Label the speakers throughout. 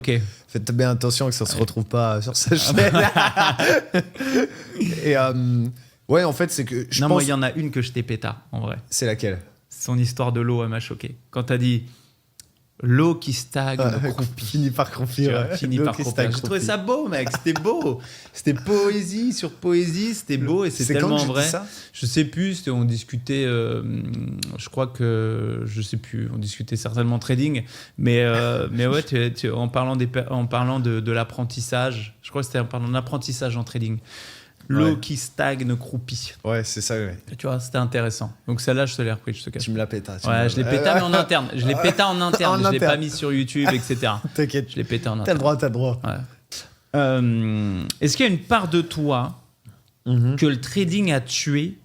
Speaker 1: Ok.
Speaker 2: Faites bien attention que ça se retrouve pas sur sa chaîne. Et ouais, en fait, c'est que je
Speaker 1: Non,
Speaker 2: pense...
Speaker 1: moi, il y en a une que je t'ai péta, en vrai.
Speaker 2: C'est laquelle?
Speaker 1: Son histoire de l'eau, elle m'a choqué. Quand t'as dit l'eau qui stagne, croupit.
Speaker 2: Finit par croupir.
Speaker 1: Finit par croupir. J'ai trouvé ça beau, mec. C'était beau. C'était poésie sur poésie. C'était beau et c'est tellement vrai. Ça je sais plus. On discutait. Je crois que je sais plus. On discutait certainement trading, mais ouais, en parlant de l'apprentissage. Je crois que c'était en parlant d'apprentissage en trading. L'eau qui stagne croupit.
Speaker 2: Ouais, c'est ça, ouais.
Speaker 1: Tu vois, c'était intéressant. Donc celle-là, je te l'ai repris, je te cache.
Speaker 2: Tu me l'as péta.
Speaker 1: Ouais, je l'ai péta, mais en interne. Je l'ai péta en interne. Je l'ai pas mis sur YouTube, etc.
Speaker 2: T'inquiète.
Speaker 1: Je l'ai péta en interne.
Speaker 2: T'as le droit.
Speaker 1: Ouais. Est-ce qu'il y a une part de toi que le trading a tué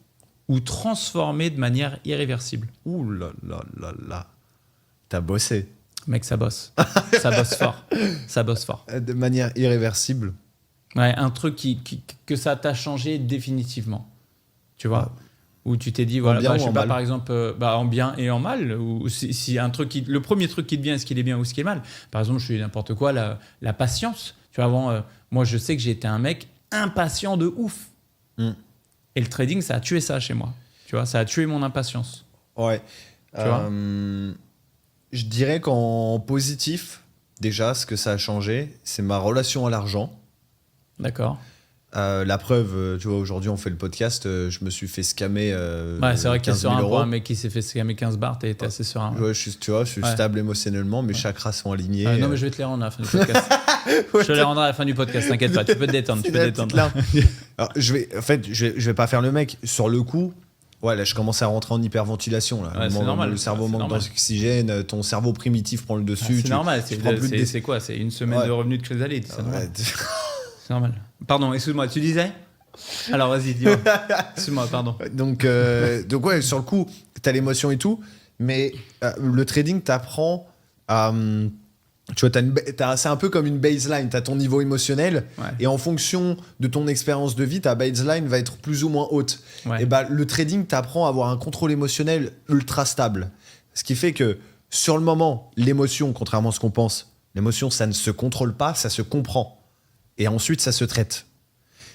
Speaker 1: ou transformé de manière irréversible?
Speaker 2: Ouh là là là là. T'as bossé.
Speaker 1: Mec, ça bosse. Ça bosse fort. Ça bosse fort.
Speaker 2: De manière irréversible.
Speaker 1: Ouais, un truc que ça t'a changé définitivement. Tu vois, où tu t'es dit, voilà, je sais pas, par exemple, en bien et en mal, ou si un truc le premier truc qui te vient, est-ce qu'il est bien ou ce qui est mal. Par exemple, je fais n'importe quoi, la patience. Tu vois, avant, moi, je sais que j'ai été un mec impatient de ouf. Et le trading, ça a tué ça chez moi. Tu vois, ça a tué mon impatience.
Speaker 2: Ouais.
Speaker 1: Tu vois
Speaker 2: je dirais qu'en positif, déjà, ce que ça a changé, c'est ma relation à l'argent.
Speaker 1: D'accord.
Speaker 2: La preuve, tu vois, aujourd'hui on fait le podcast, je me suis fait scammer.
Speaker 1: C'est vrai que t'es sur
Speaker 2: un
Speaker 1: mec qui s'est fait scammer 15 bars, t'es assez serein.
Speaker 2: Ouais, je suis stable émotionnellement, mes chakras sont alignés.
Speaker 1: Non, mais je vais te les rendre à la fin du podcast. Je te les rendrai à la fin du podcast, t'inquiète pas, tu peux te détendre.
Speaker 2: Alors, je vais pas faire le mec. Sur le coup, ouais, là je commence à rentrer en hyperventilation. Là.
Speaker 1: Ouais, c'est normal.
Speaker 2: Le cerveau manque d'oxygène, ton cerveau primitif prend le dessus.
Speaker 1: C'est normal, c'est quoi? C'est une semaine de revenus de chrysalide. C'est normal. Pardon, excuse-moi, tu disais? Alors vas-y, dis-moi. Excuse-moi, pardon.
Speaker 2: Donc ouais, sur le coup, t'as l'émotion et tout, mais le trading t'apprend à... tu vois, c'est un peu comme une baseline, t'as ton niveau émotionnel, et en fonction de ton expérience de vie, ta baseline va être plus ou moins haute. Ouais. Et le trading t'apprend à avoir un contrôle émotionnel ultra stable. Ce qui fait que, sur le moment, l'émotion, contrairement à ce qu'on pense, l'émotion, ça ne se contrôle pas, ça se comprend. Et ensuite, ça se traite.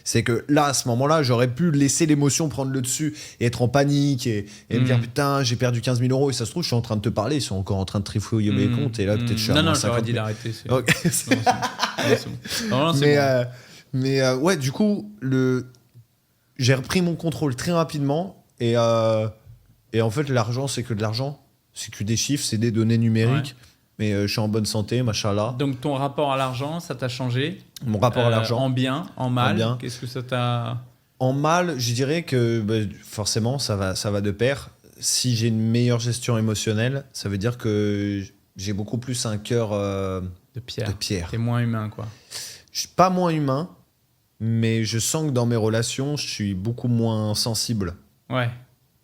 Speaker 2: C'est que là, à ce moment-là, j'aurais pu laisser l'émotion prendre le dessus et être en panique et me dire putain, j'ai perdu 15 000 euros. Et ça se trouve, je suis en train de te parler, ils sont encore en train de trifouiller mes comptes. Et là, peut-être je suis à
Speaker 1: Non, j'aurais dit d'arrêter. C'est bon.
Speaker 2: Mais ouais, du coup, j'ai repris mon contrôle très rapidement. Et en fait, l'argent, c'est que de l'argent. C'est que des chiffres, c'est des données numériques. Ouais. Mais je suis en bonne santé, machallah.
Speaker 1: Donc ton rapport à l'argent, ça t'a changé?
Speaker 2: Mon rapport à l'argent.
Speaker 1: En bien, en mal.
Speaker 2: En bien.
Speaker 1: Qu'est-ce que ça t'a...
Speaker 2: En mal, je dirais que forcément, ça va de pair. Si j'ai une meilleure gestion émotionnelle, ça veut dire que j'ai beaucoup plus un cœur
Speaker 1: de pierre. T'es moins humain, quoi.
Speaker 2: Je suis pas moins humain, mais je sens que dans mes relations, je suis beaucoup moins sensible.
Speaker 1: Ouais.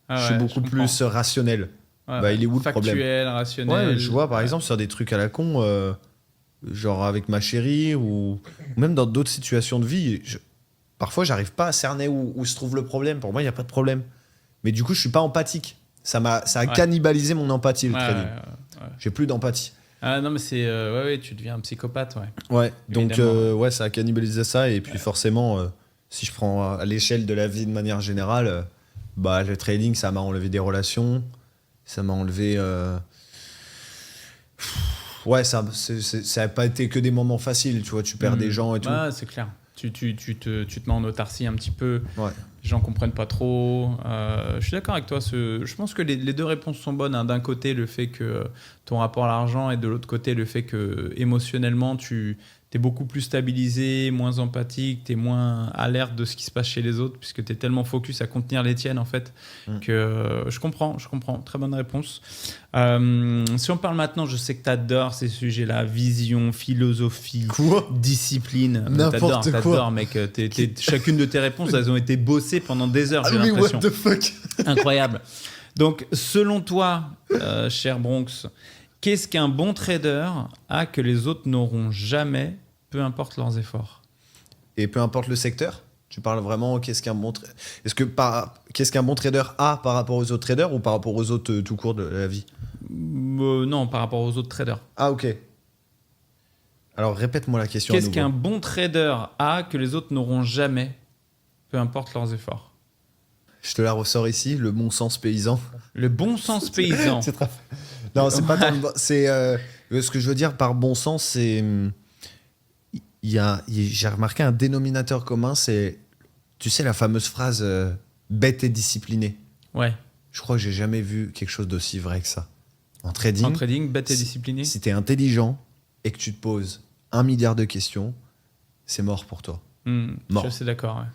Speaker 2: Je suis beaucoup plus rationnel.
Speaker 1: Ouais,
Speaker 2: il est où le problème?
Speaker 1: Factuel, rationnel.
Speaker 2: Ouais, je vois par exemple sur des trucs à la con, genre avec ma chérie ou même dans d'autres situations de vie, parfois j'arrive pas à cerner où se trouve le problème. Pour moi, il n'y a pas de problème. Mais du coup, je suis pas empathique. Ça a cannibalisé mon empathie, le trading. J'ai plus d'empathie.
Speaker 1: Ah non, mais c'est... tu deviens un psychopathe,
Speaker 2: Ouais, donc ça a cannibalisé ça. Et puis forcément, si je prends à l'échelle de la vie de manière générale, le trading, ça m'a enlevé des relations. Ça m'a enlevé... ça n'a pas été que des moments faciles, tu vois, tu perds des gens et tout.
Speaker 1: C'est clair. Tu te mets en autarcie un petit peu.
Speaker 2: Ouais.
Speaker 1: Les gens ne comprennent pas trop. Je suis d'accord avec toi. Je pense que les deux réponses sont bonnes. Hein. D'un côté, le fait que ton rapport à l'argent et de l'autre côté, le fait que émotionnellement, tu es beaucoup plus stabilisé, moins empathique, tu es moins alerte de ce qui se passe chez les autres puisque tu es tellement focus à contenir les tiennes en fait que je comprends. Très bonne réponse. Si on parle maintenant, je sais que tu adores ces sujets-là, vision, philosophie, discipline. T'adores, mec. Chacune de tes réponses, elles ont été bossées pendant des heures, j'ai l'impression.
Speaker 2: What the fuck.
Speaker 1: Incroyable. Donc, selon toi, cher Bronx, qu'est-ce qu'un bon trader a que les autres n'auront jamais, peu importe leurs efforts?
Speaker 2: Et peu importe le secteur? Tu parles vraiment qu'est-ce qu'un bon trader a par rapport aux autres traders ou par rapport aux autres tout court de la vie?
Speaker 1: Non, par rapport aux autres traders.
Speaker 2: Ah, ok. Alors, répète-moi la question.
Speaker 1: Qu'est-ce qu'un bon trader a que les autres n'auront jamais, peu importe leurs efforts?
Speaker 2: Je te la ressors ici, le bon sens paysan.
Speaker 1: Le bon sens paysan.
Speaker 2: Non, c'est pas tant le bon... C'est, ce que je veux dire par bon sens, c'est... J'ai remarqué un dénominateur commun, c'est... Tu sais, la fameuse phrase bête et disciplinée.
Speaker 1: Ouais.
Speaker 2: Je crois que j'ai jamais vu quelque chose d'aussi vrai que ça. En trading,
Speaker 1: bête et discipliné.
Speaker 2: Si tu es intelligent et que tu te poses 1 milliard de questions, c'est mort pour toi. Mort.
Speaker 1: Je suis d'accord, ouais.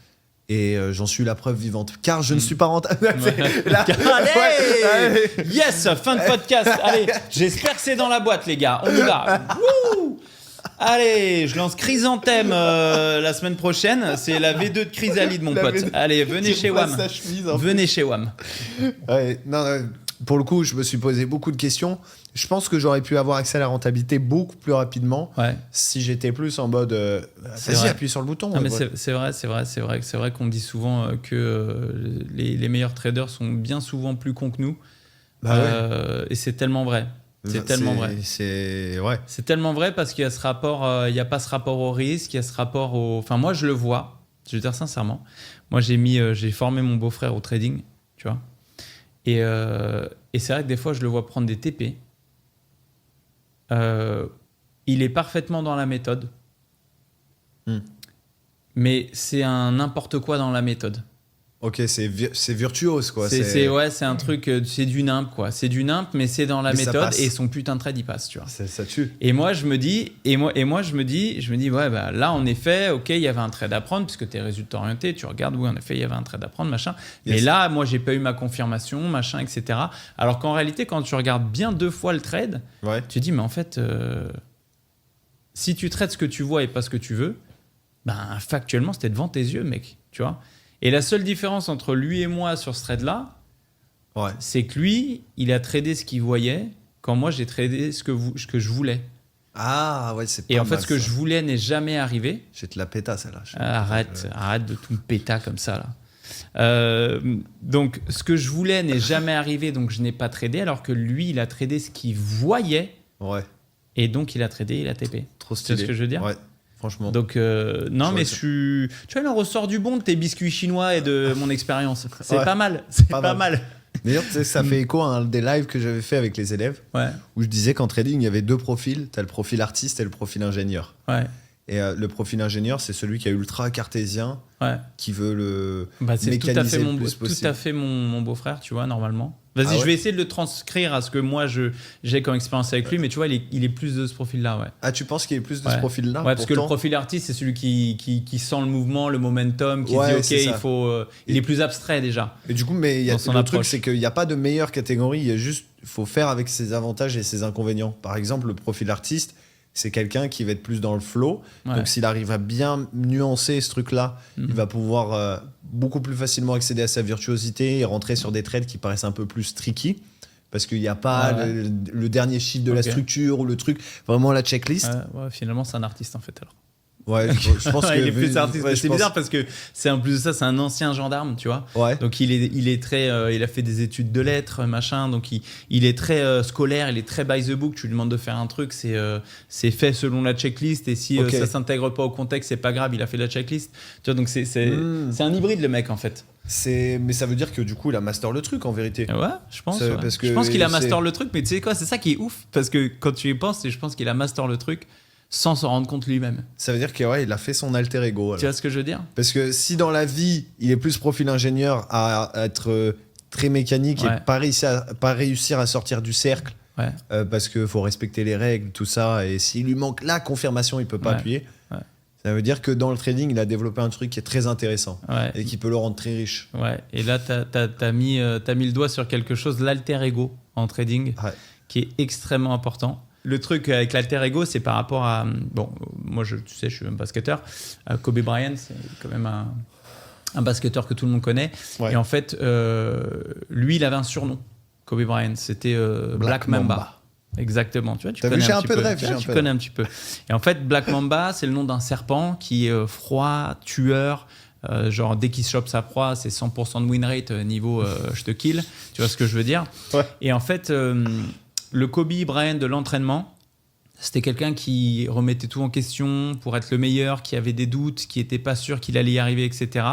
Speaker 2: Et j'en suis la preuve vivante. Car je ne suis pas rentable.
Speaker 1: Allez Yes, fin de podcast. Allez, j'espère que c'est dans la boîte, les gars. On y va. Wouh. Allez, je lance Chrysanthème la semaine prochaine. C'est la V2 de Chrysalide, mon pote. Allez, venez chez WAM. Venez chez WAM.
Speaker 2: Ouais, non, pour le coup, je me suis posé beaucoup de questions. Je pense que j'aurais pu avoir accès à la rentabilité beaucoup plus rapidement si j'étais plus en mode vas-y, appuie sur le bouton.
Speaker 1: Ah, mais c'est vrai qu'on dit souvent que les meilleurs traders sont bien souvent plus cons que nous. Et c'est tellement vrai. C'est tellement vrai. C'est tellement vrai parce qu'il y a ce rapport, il n'y a pas ce rapport au risque, il y a ce rapport au. Enfin, moi, je le vois. Je veux dire sincèrement. Moi, j'ai formé mon beau-frère au trading, tu vois. Et c'est vrai que des fois, je le vois prendre des TP. Il est parfaitement dans la méthode. Mais c'est un n'importe quoi dans la méthode.
Speaker 2: Ok, c'est virtuose, quoi.
Speaker 1: C'est un truc, c'est du nimp, quoi. C'est du nimp, mais c'est dans la méthode et son putain de trade, il passe, tu vois.
Speaker 2: Ça tue.
Speaker 1: Et moi, je me dis, ouais, bah, là, en effet, ok, il y avait un trade à prendre, puisque tu es résultat orienté, tu regardes, oui, en effet, il y avait un trade à prendre, machin. Yes. Mais là, moi, j'ai pas eu ma confirmation, machin, etc. Alors qu'en réalité, quand tu regardes bien 2 fois le trade, tu te dis, mais en fait, si tu trades ce que tu vois et pas ce que tu veux, ben, factuellement, c'était devant tes yeux, mec, tu vois. Et la seule différence entre lui et moi sur ce trade-là, c'est que lui, il a tradé ce qu'il voyait, quand moi, j'ai tradé ce que je voulais.
Speaker 2: Ah, ouais, c'est pas
Speaker 1: Et en fait,
Speaker 2: mal,
Speaker 1: ce que je voulais n'est jamais arrivé.
Speaker 2: Je vais te la péta, celle-là.
Speaker 1: Arrête de tout me péta comme ça, là. Donc, ce que je voulais n'est jamais arrivé, donc je n'ai pas tradé, alors que lui, il a tradé ce qu'il voyait.
Speaker 2: Ouais.
Speaker 1: Et donc, il a tradé, il a TP.
Speaker 2: Trop stylé.
Speaker 1: C'est ce que je veux dire?
Speaker 2: Ouais. Franchement.
Speaker 1: Donc, non, mais tu vois, il en ressort du bon de tes biscuits chinois et de mon expérience. C'est pas mal. C'est pas mal.
Speaker 2: D'ailleurs, tu sais, ça fait écho à un des lives que j'avais fait avec les élèves où je disais qu'en trading, il y avait 2 profils. Tu as le profil artiste et le profil ingénieur. Et le profil ingénieur, c'est celui qui est ultra cartésien, qui veut le mécaniser le plus possible.
Speaker 1: C'est tout à fait mon beau-frère, tu vois, normalement. Vas-y, je vais essayer de le transcrire à ce que moi j'ai comme expérience avec lui, mais tu vois, il est plus de ce profil-là, ouais.
Speaker 2: Ah, tu penses qu'il est plus de ce profil-là?
Speaker 1: Ouais, parce que le profil artiste, c'est celui qui sent le mouvement, le momentum, qui dit ok, il est plus abstrait déjà.
Speaker 2: Et du coup, mais le truc, c'est qu'il n'y a pas de meilleure catégorie, il faut faire avec ses avantages et ses inconvénients. Par exemple, le profil artiste, c'est quelqu'un qui va être plus dans le flow. Donc, s'il arrive à bien nuancer ce truc-là, il va pouvoir beaucoup plus facilement accéder à sa virtuosité et rentrer sur des trades qui paraissent un peu plus tricky. Parce qu'il n'y a pas le dernier chiffre de la structure ou le truc, vraiment la checklist.
Speaker 1: Finalement, c'est un artiste en fait alors.
Speaker 2: Ouais, je pense que
Speaker 1: il est plus artiste. C'est bizarre parce que c'est en plus de ça, c'est un ancien gendarme, tu vois. Donc il est très, il a fait des études de lettres, machin. Donc il est très scolaire, il est très by the book. Tu lui demandes de faire un truc, c'est fait selon la checklist. Et si ça s'intègre pas au contexte, c'est pas grave. Il a fait la checklist. Tu vois, donc c'est un hybride le mec en fait.
Speaker 2: Mais ça veut dire que du coup il a master le truc en vérité.
Speaker 1: Ouais, je pense. Je pense qu'il a master le truc, mais tu sais quoi, c'est ça qui est ouf parce que quand tu y penses, je pense qu'il a master le truc sans s'en rendre compte lui-même.
Speaker 2: Ça veut dire qu'il a fait son alter ego. Alors.
Speaker 1: Tu vois ce que je veux dire?
Speaker 2: Parce que si dans la vie, il est plus profil ingénieur à être très mécanique et pas réussir à sortir du cercle, parce qu'il faut respecter les règles, tout ça, et s'il lui manque la confirmation, il ne peut pas appuyer, ça veut dire que dans le trading, il a développé un truc qui est très intéressant et qui peut le rendre très riche. Ouais.
Speaker 1: Et là, t'as mis le doigt sur quelque chose, l'alter ego en trading, qui est extrêmement important. Le truc avec l'alter ego, c'est par rapport à... Bon, moi, tu sais, je suis un basketteur. Kobe Bryant, c'est quand même un basketteur que tout le monde connaît. Et en fait, lui, il avait un surnom. Kobe Bryant, c'était Black Mamba. Exactement. Tu vois, tu connais un petit peu. Tu connais un petit peu. Et en fait, Black Mamba, c'est le nom d'un serpent qui est froid, tueur. Genre, dès qu'il chope sa proie, c'est 100% de win rate niveau je te kill. Tu vois ce que je veux dire? Et en fait... le Kobe Bryant de l'entraînement, C'était quelqu'un qui remettait tout en question pour être le meilleur, qui avait des doutes, qui n'était pas sûr qu'il allait y arriver, etc.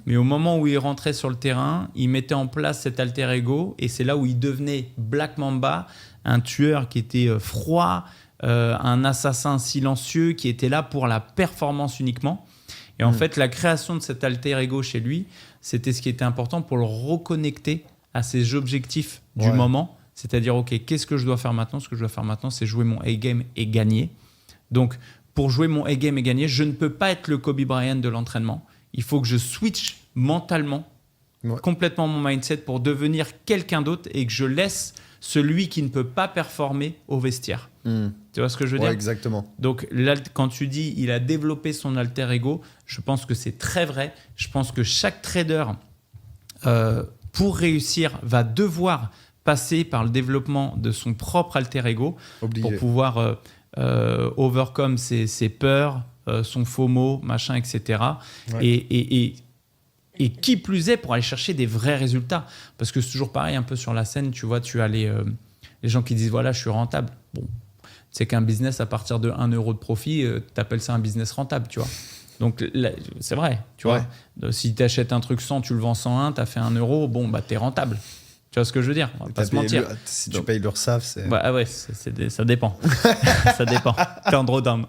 Speaker 1: Mais au moment où il rentrait sur le terrain, il mettait en place cet alter ego et c'est là où il devenait Black Mamba, un tueur qui était froid, un assassin silencieux qui était là pour la performance uniquement. Et en fait, la création de cet alter ego chez lui, c'était ce qui était important pour le reconnecter à ses objectifs du moment. C'est-à-dire, OK, qu'est-ce que je dois faire maintenant ? Ce que je dois faire maintenant, c'est jouer mon A-game et gagner. Donc, pour jouer mon A-game et gagner, je ne peux pas être le Kobe Bryant de l'entraînement. Il faut que je switch mentalement, complètement mon mindset pour devenir quelqu'un d'autre et que je laisse celui qui ne peut pas performer au vestiaire. Tu vois ce que je veux dire ?
Speaker 2: Exactement.
Speaker 1: Donc, là, quand tu dis il a développé son alter ego, je pense que c'est très vrai. Je pense que chaque trader, pour réussir, va devoir passer par le développement de son propre alter ego pour pouvoir overcome ses peurs, son FOMO, machin, etc. Et qui plus est pour aller chercher des vrais résultats. Parce que c'est toujours pareil, un peu sur la scène, tu vois, tu as les gens qui disent voilà, je suis rentable. Bon, c'est qu'un business à partir de 1 euro de profit, tu appelles ça un business rentable, tu vois. Donc là, c'est vrai, tu vois. Si tu achètes un truc 100, tu le vends 101, tu as fait 1 euro, bon, bah, tu es rentable. Tu vois ce que je veux dire ? On va pas se mentir.
Speaker 2: Si tu payes l'URSSAF, c'est...
Speaker 1: ça dépend. Ça dépend. T'es en drawdown.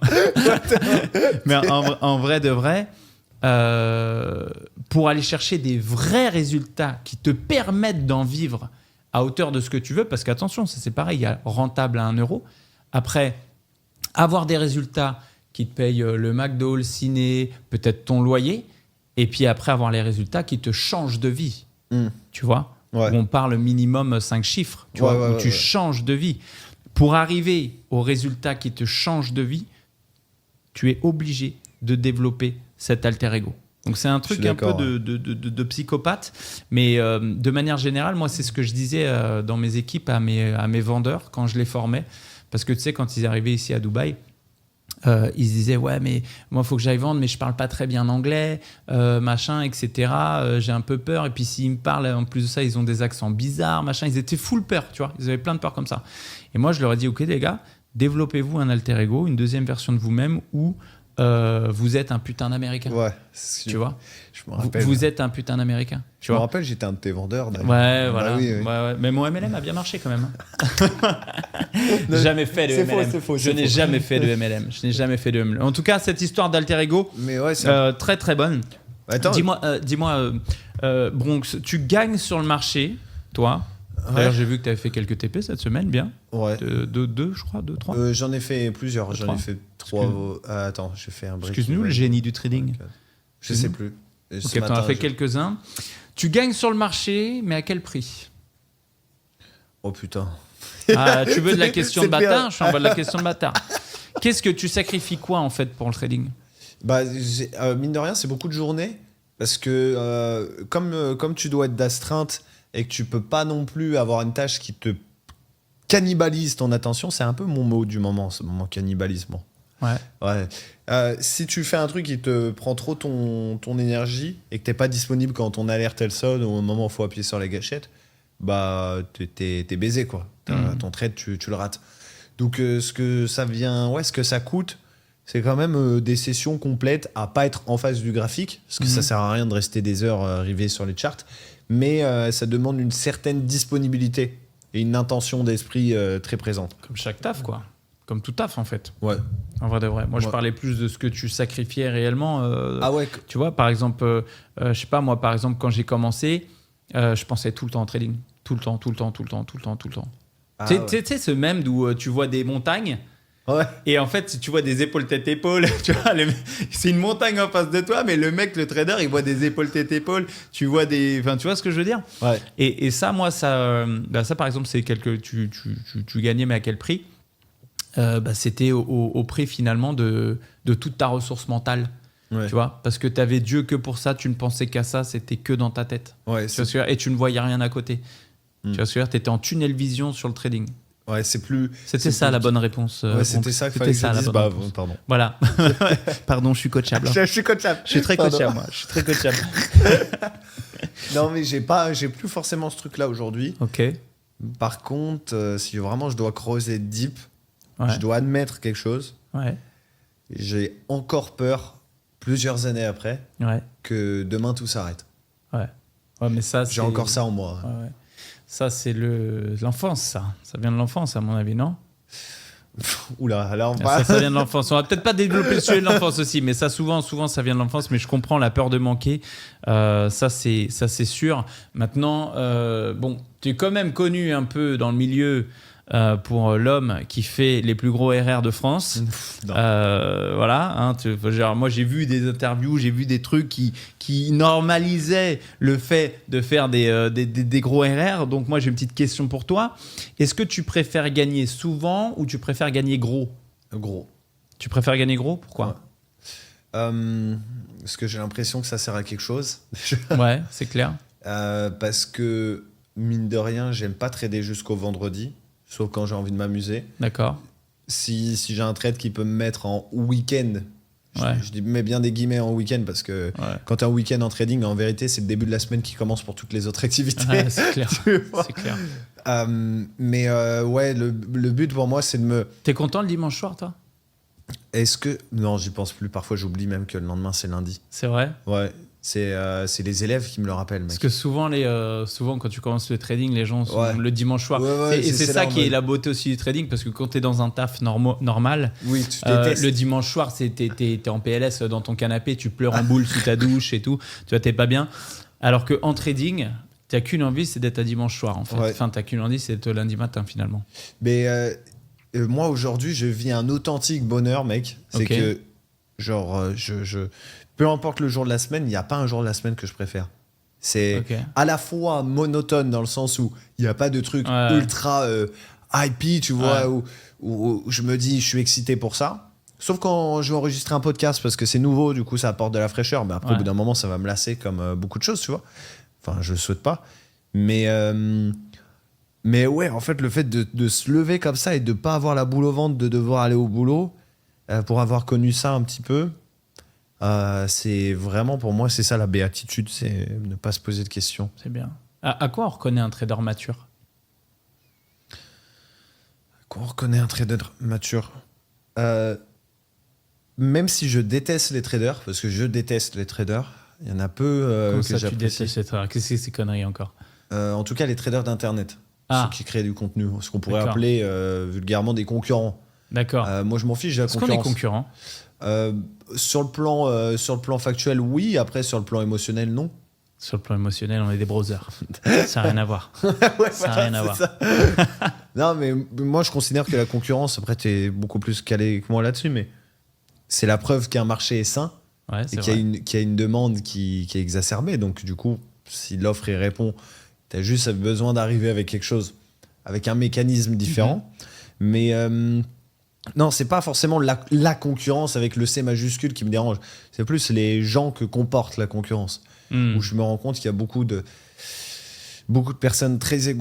Speaker 1: Mais en vrai de vrai, pour aller chercher des vrais résultats qui te permettent d'en vivre à hauteur de ce que tu veux, parce qu'attention, c'est pareil, il y a rentable à 1 euro. Après, avoir des résultats qui te payent le McDo, le ciné, peut-être ton loyer, et puis après avoir les résultats qui te changent de vie. Tu vois ? Où on parle minimum 5 chiffres, tu vois, où tu changes de vie. Pour arriver au résultat qui te change de vie, tu es obligé de développer cet alter ego. Donc c'est un truc un peu de psychopathe, mais de manière générale, moi c'est ce que je disais dans mes équipes à mes vendeurs quand je les formais, parce que tu sais, quand ils arrivaient ici à Dubaï, ils se disaient ouais, mais moi il faut que j'aille vendre, mais je parle pas très bien anglais, machin, etc. J'ai un peu peur, et puis s'ils me parlent, en plus de ça, ils ont des accents bizarres, machin. Ils étaient full peur, tu vois. Ils avaient plein de peur comme ça. Et moi je leur ai dit ok les gars, développez-vous un alter ego, une deuxième version de vous-même où vous êtes un putain d'américain.
Speaker 2: Ouais,
Speaker 1: tu vois.
Speaker 2: Je me rappelle.
Speaker 1: Vous êtes un putain d'américain.
Speaker 2: Je me rappelle, j'étais un de tes vendeurs.
Speaker 1: D'ailleurs. Ouais, voilà. Oui. Ouais. Mais mon MLM a bien marché quand même. Jamais fait de MLM.
Speaker 2: C'est faux.
Speaker 1: Je n'ai jamais fait de MLM. En tout cas, cette histoire d'alter ego, très très bonne.
Speaker 2: Attends.
Speaker 1: Dis-moi, Bronx, tu gagnes sur le marché, toi. D'ailleurs, j'ai vu que tu avais fait quelques TP cette semaine, bien.
Speaker 2: Ouais.
Speaker 1: Deux, je crois, 2, 3.
Speaker 2: J'en ai fait plusieurs. J'en ai fait 3. Attends, j'ai fait un break.
Speaker 1: Excuse-nous, le génie du trading.
Speaker 2: Je sais plus.
Speaker 1: Ok, tu en as fait quelques-uns. Tu gagnes sur le marché, mais à quel prix ?
Speaker 2: Oh putain.
Speaker 1: Ah, tu veux de la question de bâtard ? Je t'envoie de la question de bâtard. Qu'est-ce que tu sacrifies quoi en fait pour le trading ?
Speaker 2: Bah, mine de rien, c'est beaucoup de journées. Parce que comme tu dois être d'astreinte et que tu peux pas non plus avoir une tâche qui te cannibalise ton attention, c'est un peu mon mot du moment, ce moment cannibalisme. Ouais. Si tu fais un truc qui te prend trop ton énergie et que t'es pas disponible quand ton alerte elle sonne ou au moment où il faut appuyer sur la gâchette, bah t'es baisé quoi. Ton trade tu le rates. Donc ce que ça coûte, c'est quand même des sessions complètes à pas être en face du graphique, parce que ça sert à rien de rester des heures rivés sur les charts, mais ça demande une certaine disponibilité et une intention d'esprit très présente.
Speaker 1: Comme chaque taf quoi. Comme tout taf en fait.
Speaker 2: Ouais.
Speaker 1: En vrai de vrai. Moi je parlais plus de ce que tu sacrifiais réellement.
Speaker 2: Ah ouais.
Speaker 1: Tu vois, par exemple, je sais pas, moi par exemple, quand j'ai commencé, je pensais tout le temps en trading. Tout le temps.
Speaker 2: Ah,
Speaker 1: tu sais, ce même où tu vois des montagnes.
Speaker 2: Ouais.
Speaker 1: Et en fait, tu vois des épaules tête-épaule, tu vois, c'est une montagne en face de toi, mais le trader, il voit des épaules tête-épaule, tu vois tu vois ce que je veux dire ?
Speaker 2: Ouais.
Speaker 1: Et ça, moi, ça par exemple, c'est tu gagnais, mais à quel prix ? C'était au prix finalement de toute ta ressource mentale.
Speaker 2: Ouais.
Speaker 1: Tu vois, parce que tu avais Dieu que pour ça, tu ne pensais qu'à ça, c'était que dans ta tête.
Speaker 2: Ouais,
Speaker 1: et tu ne voyais rien à côté. Tu vois ce que je veux dire ? Tu étais en tunnel vision sur le trading.
Speaker 2: Ouais,
Speaker 1: C'était ça la bonne réponse.
Speaker 2: Ouais, c'était ça qu'il fallait que je dise. Pardon.
Speaker 1: Voilà. Pardon, je suis coachable.
Speaker 2: Je suis coachable.
Speaker 1: Je suis très coachable, moi. Je suis très coachable.
Speaker 2: Non, mais j'ai plus forcément ce truc-là aujourd'hui.
Speaker 1: Ok.
Speaker 2: Par contre, si vraiment je dois creuser deep, je dois admettre quelque chose.
Speaker 1: Ouais.
Speaker 2: J'ai encore peur, plusieurs années après, que demain tout s'arrête.
Speaker 1: Ouais. Ouais, mais ça,
Speaker 2: j'ai encore ça en moi.
Speaker 1: Ouais. Ça, c'est l'enfance, ça. Ça vient de l'enfance, à mon avis, non?
Speaker 2: Oula, là on
Speaker 1: va... ça vient de l'enfance. On va peut-être pas développer le sujet de l'enfance aussi, mais ça, souvent, ça vient de l'enfance. Mais je comprends la peur de manquer. Ça, c'est sûr. Maintenant, bon, tu es quand même connu un peu dans le milieu pour l'homme qui fait les plus gros RR de France. Voilà. Hein, genre, moi, j'ai vu des interviews, j'ai vu des trucs qui normalisaient le fait de faire des gros RR. Donc, moi, j'ai une petite question pour toi. Est-ce que tu préfères gagner souvent ou tu préfères gagner gros?
Speaker 2: Gros.
Speaker 1: Tu préfères gagner gros? Pourquoi?
Speaker 2: Parce que j'ai l'impression que ça sert à quelque chose.
Speaker 1: Ouais, c'est clair.
Speaker 2: Parce que, mine de rien, j'aime pas trader jusqu'au vendredi. Sauf quand j'ai envie de m'amuser.
Speaker 1: D'accord.
Speaker 2: Si j'ai un trade qui peut me mettre en week-end, je mets bien des guillemets en week-end parce que quand tu as un week-end en trading, en vérité, c'est le début de la semaine qui commence pour toutes les autres activités.
Speaker 1: C'est clair. C'est clair.
Speaker 2: Mais le but pour moi, c'est de me...
Speaker 1: T'es content le dimanche soir, toi?
Speaker 2: Est-ce que... Non, j'y pense plus. Parfois, j'oublie même que le lendemain, c'est lundi.
Speaker 1: C'est vrai?
Speaker 2: Ouais. C'est les élèves qui me le rappellent, mec.
Speaker 1: Parce que souvent, quand tu commences le trading, les gens sont le dimanche soir.
Speaker 2: Et
Speaker 1: c'est ça qui est la beauté aussi du trading, parce que quand tu es dans un taf normal,
Speaker 2: oui, tu détestes.
Speaker 1: Le dimanche soir, t'es en PLS dans ton canapé, tu pleures en boule sous ta douche et tout, tu vois, t'es pas bien. Alors qu'en trading, t'as qu'une envie, c'est d'être à dimanche soir, en fait. Enfin, t'as qu'une envie, c'est d'être lundi matin, finalement.
Speaker 2: Mais moi, aujourd'hui, je vis un authentique bonheur, mec. C'est que, genre, peu importe le jour de la semaine, il n'y a pas un jour de la semaine que je préfère. C'est à la fois monotone dans le sens où il n'y a pas de truc ultra hype, tu vois, où je me dis je suis excité pour ça. Sauf quand je vais enregistrer un podcast parce que c'est nouveau, du coup ça apporte de la fraîcheur. Mais après, au bout d'un moment, ça va me lasser comme beaucoup de choses, tu vois. Enfin, je le souhaite pas. Mais ouais, en fait, le fait de se lever comme ça et de ne pas avoir la boule au ventre, de devoir aller au boulot, pour avoir connu ça un petit peu, c'est vraiment, pour moi, c'est ça la béatitude, c'est ne pas se poser de questions.
Speaker 1: C'est bien. À quoi on reconnaît un trader mature?
Speaker 2: À quoi on reconnaît un trader mature? Même si je déteste les traders, parce que je déteste les traders, il y en a peu que j'apprécie. Tu
Speaker 1: détestes les traders? Qu'est-ce que c'est ces conneries encore?
Speaker 2: En tout cas, les traders d'internet, ceux qui créent du contenu, ce qu'on pourrait appeler vulgairement des concurrents.
Speaker 1: D'accord.
Speaker 2: Moi, je m'en fiche de la concurrence.
Speaker 1: Est-ce qu'on est concurrents?
Speaker 2: Sur le plan factuel, oui. Après, sur le plan émotionnel, non.
Speaker 1: Sur le plan émotionnel, on est des browsers. Ça n'a rien à voir.
Speaker 2: Ça n'a rien à voir. Non, mais moi, je considère que la concurrence, après, tu es beaucoup plus calé que moi là-dessus, mais c'est la preuve qu'un marché est sain et qu'il y a une demande qui est exacerbée. Donc, du coup, si l'offre y répond, tu as juste besoin d'arriver avec quelque chose, avec un mécanisme différent. Mais... non, c'est pas forcément la concurrence avec le C majuscule qui me dérange. C'est plus les gens que comporte la concurrence. Où je me rends compte qu'il y a beaucoup de personnes très égoïstes